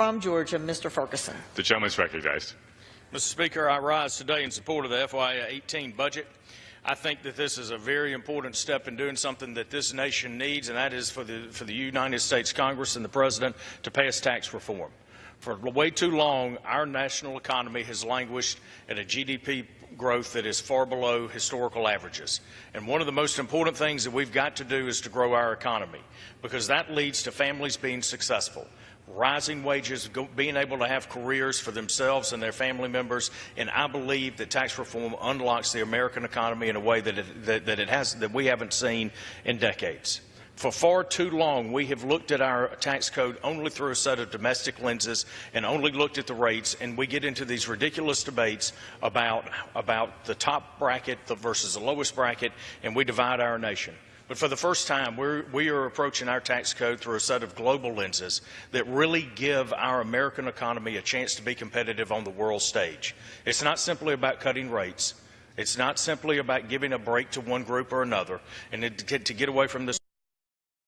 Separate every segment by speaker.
Speaker 1: from Georgia, Mr. Ferguson.
Speaker 2: The gentleman is recognized.
Speaker 3: Mr. Speaker, I rise today in support of the FY18 budget. I think that this is a very important step in doing something that this nation needs, and that is for the United States Congress and the President to pass tax reform. For way too long, our national economy has languished at a GDP growth that is far below historical averages. And one of the most important things that we've got to do is to grow our economy, because that leads to families being successful, rising wages, being able to have careers for themselves and their family members. And I believe that tax reform unlocks the American economy in a way that we haven't seen in decades. For far too long, we have looked at our tax code only through a set of domestic lenses and only looked at the rates, and we get into these ridiculous debates about the top bracket versus the lowest bracket, and we divide our nation. But for the first time, we are approaching our tax code through a set of global lenses that really give our American economy a chance to be competitive on the world stage. It's not simply about cutting rates. It's not simply about giving a break to one group or another and to get away from this.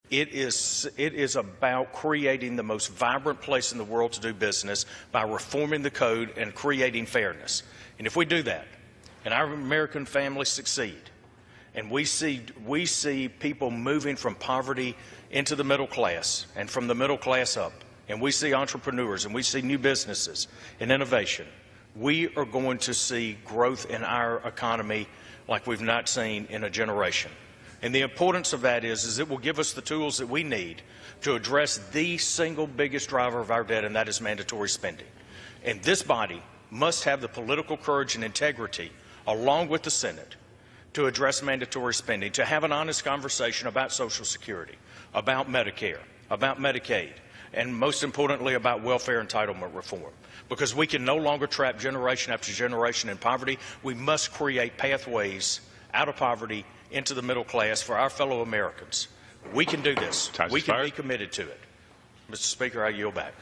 Speaker 3: It is about creating the most vibrant place in the world to do business by reforming the code and creating fairness. And if we do that, and our American families succeed, and we see people moving from poverty into the middle class and from the middle class up, and we see entrepreneurs and we see new businesses and innovation, we are going to see growth in our economy like we've not seen in a generation. And the importance of that is it will give us the tools that we need to address the single biggest driver of our debt, and that is mandatory spending. And this body must have the political courage and integrity, along with the Senate, to address mandatory spending, to have an honest conversation about Social Security, about Medicare, about Medicaid, and most importantly about welfare entitlement reform. Because we can no longer trap generation after generation in poverty. We must create pathways out of poverty into the middle class for our fellow Americans. We can do this. We can be committed to it. Mr. Speaker, I yield back.